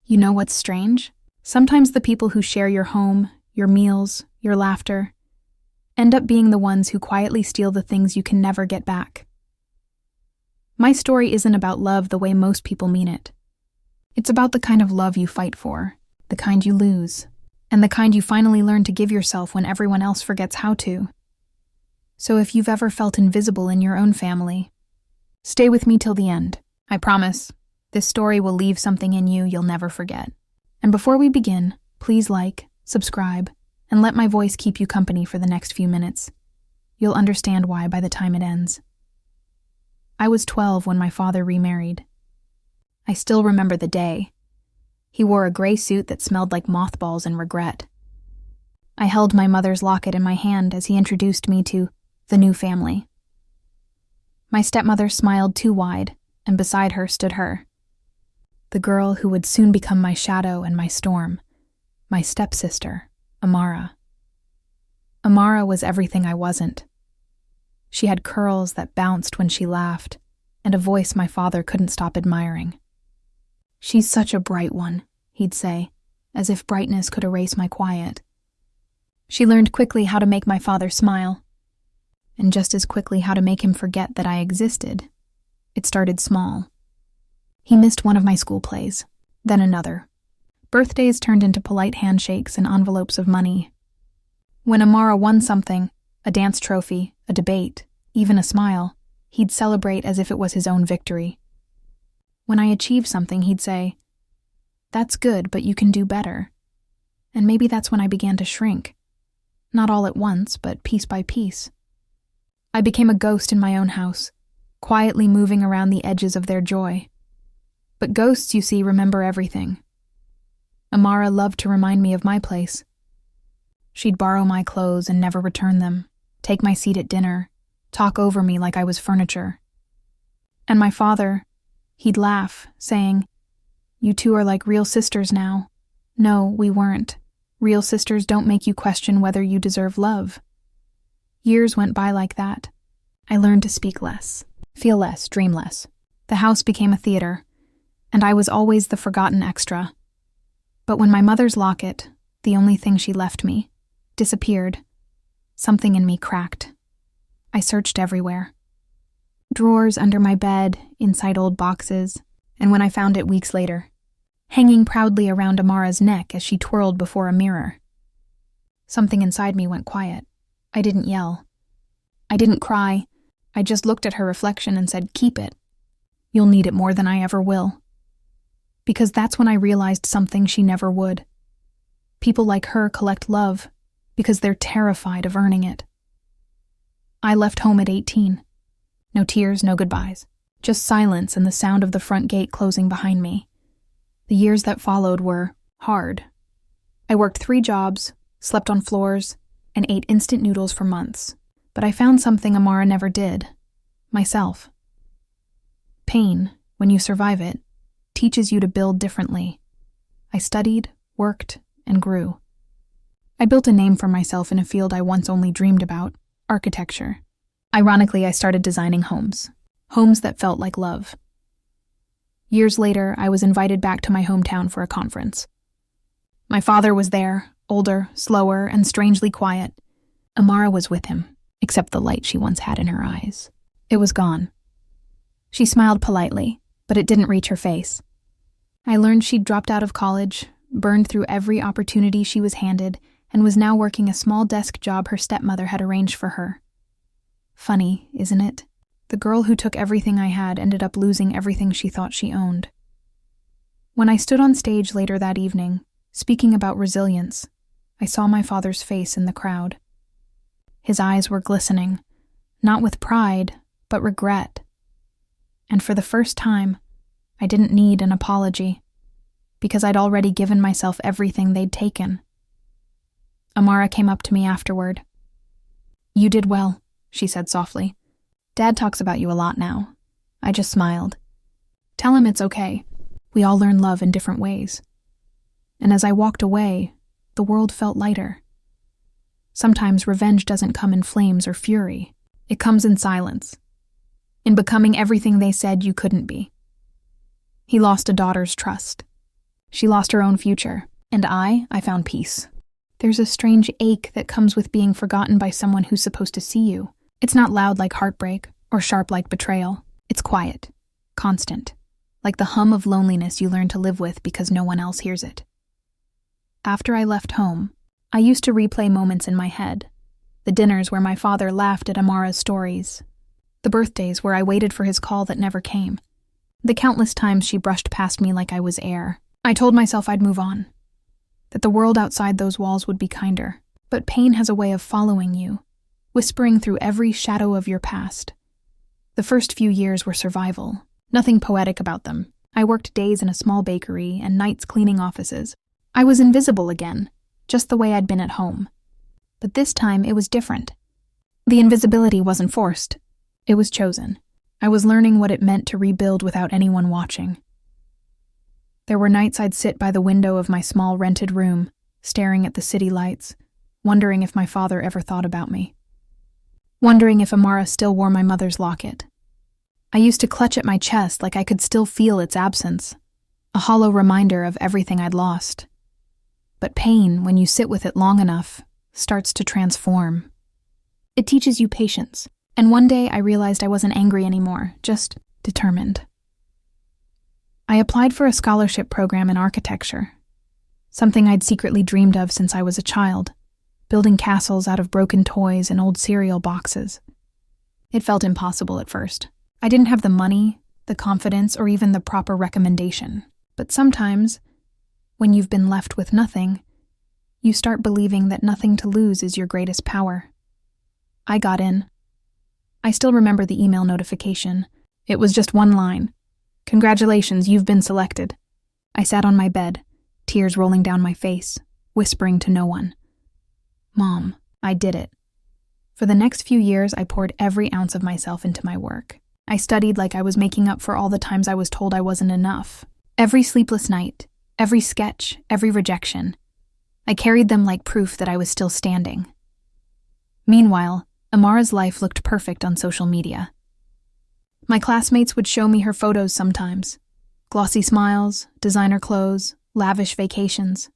You know what's strange? Sometimes the people who share your home, your meals, your laughter, end up being the ones who quietly steal the things you can never get back. My story isn't about love the way most people mean it. It's about the kind of love you fight for, the kind you lose, and the kind you finally learn to give yourself when everyone else forgets how to. So if you've ever felt invisible in your own family, stay with me till the end. I promise, this story will leave something in you you'll never forget. And before we begin, please like, subscribe, and let my voice keep you company for the next few minutes. You'll understand why by the time it ends. I was 12 when my father remarried. I still remember the day. He wore a gray suit that smelled like mothballs and regret. I held my mother's locket in my hand as he introduced me to the new family. My stepmother smiled too wide, and beside her stood her. The girl who would soon become my shadow and my storm, my stepsister, Amara. Amara was everything I wasn't. She had curls that bounced when she laughed, and a voice my father couldn't stop admiring. "She's such a bright one," he'd say, as if brightness could erase my quiet. She learned quickly how to make my father smile, and just as quickly how to make him forget that I existed. It started small. He missed one of my school plays, then another. Birthdays turned into polite handshakes and envelopes of money. When Amara won something, a dance trophy, a debate, even a smile, he'd celebrate as if it was his own victory. When I achieved something, he'd say, "That's good, but you can do better." And maybe that's when I began to shrink. Not all at once, but piece by piece. I became a ghost in my own house, quietly moving around the edges of their joy. But ghosts, you see, remember everything. Amara loved to remind me of my place. She'd borrow my clothes and never return them, take my seat at dinner, talk over me like I was furniture. And my father, he'd laugh, saying, "You two are like real sisters now." No, we weren't. Real sisters don't make you question whether you deserve love. Years went by like that. I learned to speak less, feel less, dream less. The house became a theater, and I was always the forgotten extra. But when my mother's locket, the only thing she left me, disappeared, something in me cracked. I searched everywhere. Drawers under my bed, inside old boxes, and when I found it weeks later, hanging proudly around Amara's neck as she twirled before a mirror. Something inside me went quiet. I didn't yell. I didn't cry. I just looked at her reflection and said, "Keep it. You'll need it more than I ever will." Because that's when I realized something she never would. People like her collect love because they're terrified of earning it. I left home at 18. No tears, no goodbyes. Just silence and the sound of the front gate closing behind me. The years that followed were hard. I worked 3 jobs, slept on floors, and ate instant noodles for months. But I found something Amara never did. Myself. Pain, when you survive it, teaches you to build differently. I studied, worked, and grew. I built a name for myself in a field I once only dreamed about, architecture. Ironically, I started designing homes. Homes that felt like love. Years later, I was invited back to my hometown for a conference. My father was there, older, slower, and strangely quiet. Amara was with him, except the light she once had in her eyes. It was gone. She smiled politely, but it didn't reach her face. I learned she'd dropped out of college, burned through every opportunity she was handed, and was now working a small desk job her stepmother had arranged for her. Funny, isn't it? The girl who took everything I had ended up losing everything she thought she owned. When I stood on stage later that evening, speaking about resilience, I saw my father's face in the crowd. His eyes were glistening, not with pride, but regret. And for the first time, I didn't need an apology, because I'd already given myself everything they'd taken. Amara came up to me afterward. "You did well," she said softly. "Dad talks about you a lot now." I just smiled. "Tell him it's okay. We all learn love in different ways." And as I walked away, the world felt lighter. Sometimes revenge doesn't come in flames or fury. It comes in silence, in becoming everything they said you couldn't be. He lost a daughter's trust. She lost her own future, and I found peace. There's a strange ache that comes with being forgotten by someone who's supposed to see you. It's not loud like heartbreak or sharp like betrayal. It's quiet, constant, like the hum of loneliness you learn to live with because no one else hears it. After I left home, I used to replay moments in my head. The dinners where my father laughed at Amara's stories. The birthdays where I waited for his call that never came. The countless times she brushed past me like I was air. I told myself I'd move on, that the world outside those walls would be kinder. But pain has a way of following you, whispering through every shadow of your past. The first few years were survival, nothing poetic about them. I worked days in a small bakery and nights cleaning offices. I was invisible again, just the way I'd been at home. But this time it was different. The invisibility wasn't forced. It was chosen. I was learning what it meant to rebuild without anyone watching. There were nights I'd sit by the window of my small rented room, staring at the city lights, wondering if my father ever thought about me. Wondering if Amara still wore my mother's locket. I used to clutch at my chest like I could still feel its absence, a hollow reminder of everything I'd lost. But pain, when you sit with it long enough, starts to transform. It teaches you patience, and one day I realized I wasn't angry anymore, just determined. I applied for a scholarship program in architecture, something I'd secretly dreamed of since I was a child, building castles out of broken toys and old cereal boxes. It felt impossible at first. I didn't have the money, the confidence, or even the proper recommendation. But sometimes, when you've been left with nothing, you start believing that nothing to lose is your greatest power. I got in. I still remember the email notification. It was just one line. "Congratulations, you've been selected." I sat on my bed, tears rolling down my face, whispering to no one. "Mom, I did it." For the next few years, I poured every ounce of myself into my work. I studied like I was making up for all the times I was told I wasn't enough. Every sleepless night, every sketch, every rejection. I carried them like proof that I was still standing. Meanwhile, Amara's life looked perfect on social media. My classmates would show me her photos sometimes. Glossy smiles, designer clothes, lavish vacations.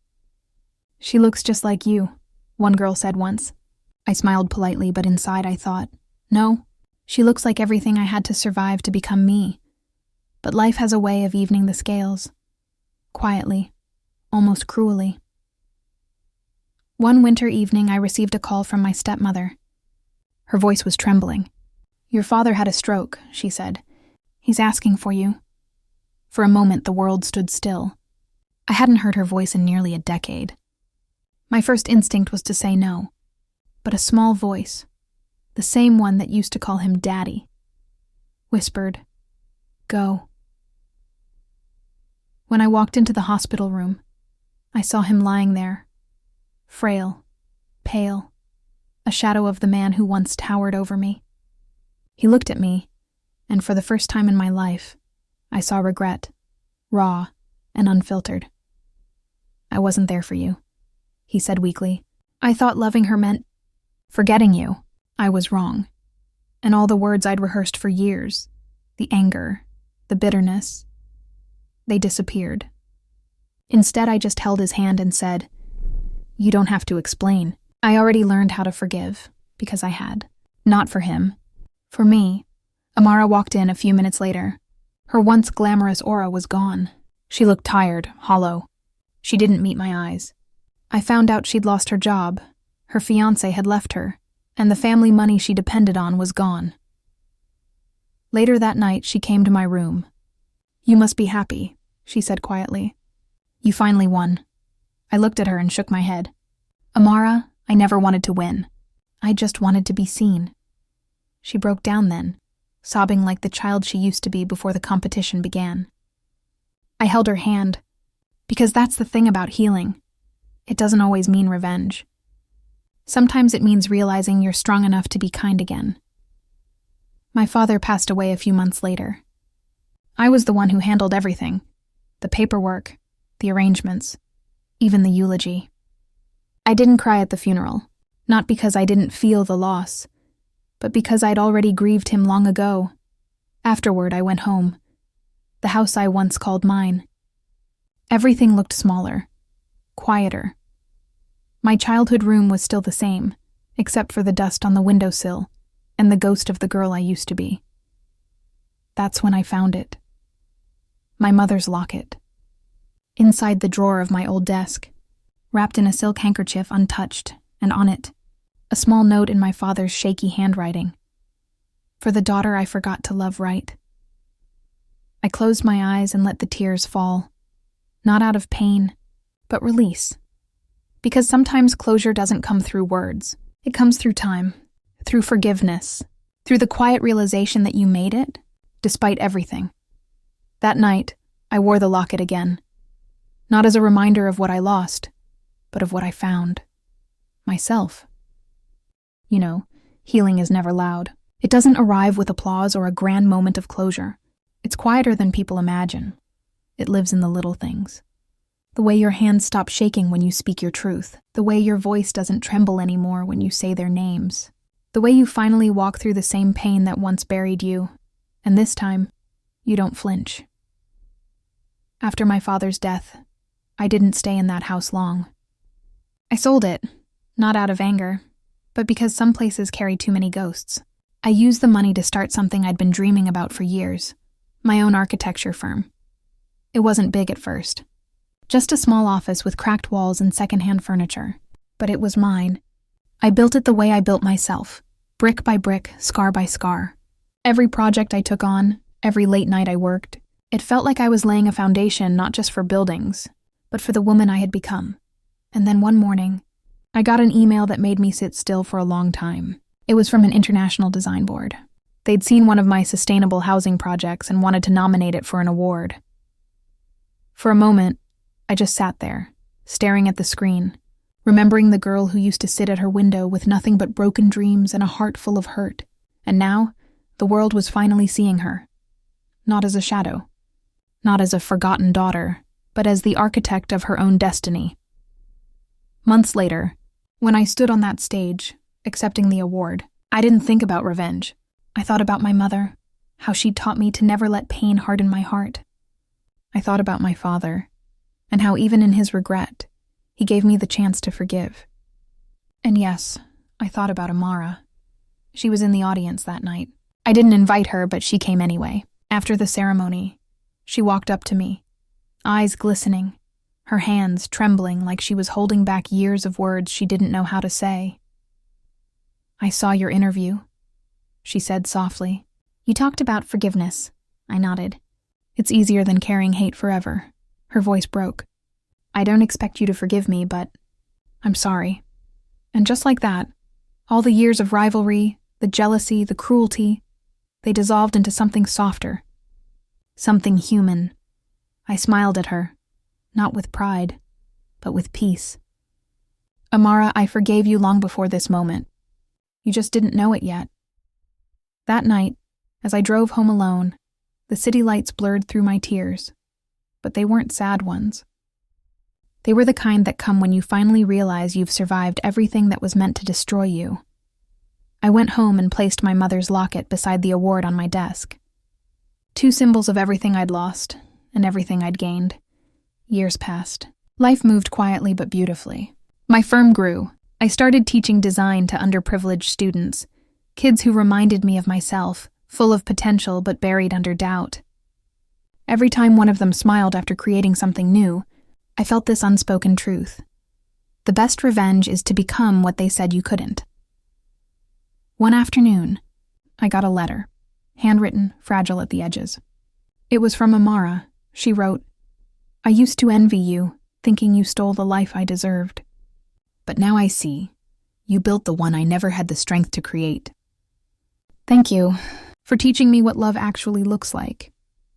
"She looks just like you," one girl said once. I smiled politely, but inside I thought, no, she looks like everything I had to survive to become me. But life has a way of evening the scales. Quietly, almost cruelly. One winter evening, I received a call from my stepmother. Her voice was trembling. "Your father had a stroke," she said. "He's asking for you." For a moment, the world stood still. I hadn't heard her voice in nearly a decade. My first instinct was to say no. But a small voice, the same one that used to call him Daddy, whispered, "Go." When I walked into the hospital room, I saw him lying there, frail, pale, a shadow of the man who once towered over me. He looked at me, and for the first time in my life, I saw regret, raw and unfiltered. "I wasn't there for you," he said weakly. "I thought loving her meant forgetting you." I was wrong. And all the words I'd rehearsed for years, the anger, the bitterness, they disappeared. Instead, I just held his hand and said, "You don't have to explain. I already learned how to forgive, because I had. Not for him. For me." Amara walked in a few minutes later. Her once glamorous aura was gone. She looked tired, hollow. She didn't meet my eyes. I found out she'd lost her job. Her fiancé had left her, and the family money she depended on was gone. Later that night, she came to my room. "You must be happy," she said quietly. "You finally won." I looked at her and shook my head. "Amara, I never wanted to win. I just wanted to be seen." She broke down then, sobbing like the child she used to be before the competition began. I held her hand, because that's the thing about healing. It doesn't always mean revenge. Sometimes it means realizing you're strong enough to be kind again. My father passed away a few months later. I was the one who handled everything, the paperwork, the arrangements, even the eulogy. I didn't cry at the funeral, not because I didn't feel the loss, but because I'd already grieved him long ago. Afterward, I went home, the house I once called mine. Everything looked smaller, quieter. My childhood room was still the same, except for the dust on the windowsill and the ghost of the girl I used to be. That's when I found it. My mother's locket. Inside the drawer of my old desk, wrapped in a silk handkerchief untouched, and on it, a small note in my father's shaky handwriting. For the daughter I forgot to love right. I closed my eyes and let the tears fall, not out of pain, but release. Because sometimes closure doesn't come through words. It comes through time, through forgiveness, through the quiet realization that you made it, despite everything. That night, I wore the locket again. Not as a reminder of what I lost, but of what I found. Myself. You know, healing is never loud. It doesn't arrive with applause or a grand moment of closure. It's quieter than people imagine. It lives in the little things. The way your hands stop shaking when you speak your truth. The way your voice doesn't tremble anymore when you say their names. The way you finally walk through the same pain that once buried you, and this time, you don't flinch. After my father's death, I didn't stay in that house long. I sold it, not out of anger, but because some places carry too many ghosts. I used the money to start something I'd been dreaming about for years, my own architecture firm. It wasn't big at first. Just a small office with cracked walls and secondhand furniture. But it was mine. I built it the way I built myself, brick by brick, scar by scar. Every project I took on, every late night I worked, it felt like I was laying a foundation not just for buildings, but for the woman I had become. And then one morning, I got an email that made me sit still for a long time. It was from an international design board. They'd seen one of my sustainable housing projects and wanted to nominate it for an award. For a moment, I just sat there, staring at the screen, remembering the girl who used to sit at her window with nothing but broken dreams and a heart full of hurt. And now, the world was finally seeing her. Not as a shadow, not as a forgotten daughter, but as the architect of her own destiny. Months later, when I stood on that stage, accepting the award, I didn't think about revenge. I thought about my mother, how she'd taught me to never let pain harden my heart. I thought about my father, and how even in his regret, he gave me the chance to forgive. And yes, I thought about Amara. She was in the audience that night. I didn't invite her, but she came anyway. After the ceremony, she walked up to me, eyes glistening, her hands trembling like she was holding back years of words she didn't know how to say. "I saw your interview," she said softly. "You talked about forgiveness." I nodded. "It's easier than carrying hate forever." Her voice broke. "I don't expect you to forgive me, but I'm sorry." And just like that, all the years of rivalry, the jealousy, the cruelty, they dissolved into something softer, something human. I smiled at her, not with pride, but with peace. "Amara, I forgave you long before this moment. You just didn't know it yet." That night, as I drove home alone, the city lights blurred through my tears, but they weren't sad ones. They were the kind that come when you finally realize you've survived everything that was meant to destroy you. I went home and placed my mother's locket beside the award on my desk. Two symbols of everything I'd lost and everything I'd gained. Years passed. Life moved quietly but beautifully. My firm grew. I started teaching design to underprivileged students, kids who reminded me of myself, full of potential but buried under doubt. Every time one of them smiled after creating something new, I felt this unspoken truth. The best revenge is to become what they said you couldn't. One afternoon, I got a letter, handwritten, fragile at the edges. It was from Amara. She wrote, "I used to envy you, thinking you stole the life I deserved. But now I see, you built the one I never had the strength to create. Thank you for teaching me what love actually looks like."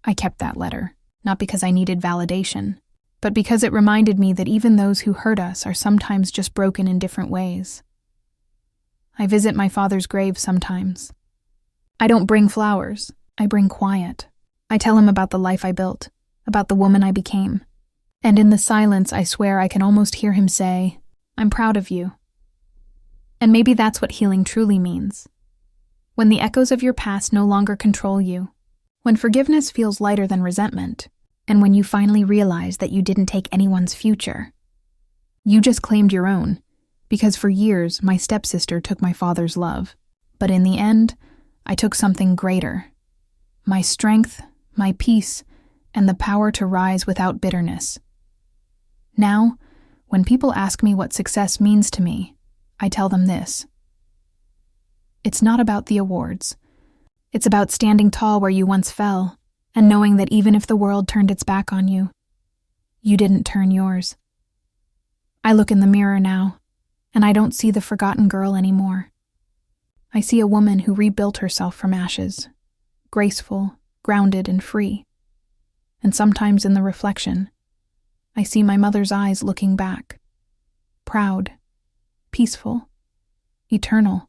I kept that letter, not because I needed validation, but because it reminded me that even those who hurt us are sometimes just broken in different ways. I visit my father's grave sometimes. I don't bring flowers, I bring quiet. I tell him about the life I built, about the woman I became. And in the silence, I swear I can almost hear him say, "I'm proud of you." And maybe that's what healing truly means. When the echoes of your past no longer control you, when forgiveness feels lighter than resentment, And when you finally realize that you didn't take anyone's future, you just claimed your own, because for years my stepsister took my father's love. But in the end, I took something greater. My strength, my peace, and the power to rise without bitterness. Now, when people ask me what success means to me, I tell them this. It's not about the awards. It's about standing tall where you once fell, and knowing that even if the world turned its back on you, you didn't turn yours. I look in the mirror now, and I don't see the forgotten girl anymore. I see a woman who rebuilt herself from ashes, graceful, grounded, and free. And sometimes in the reflection, I see my mother's eyes looking back, proud, peaceful, eternal.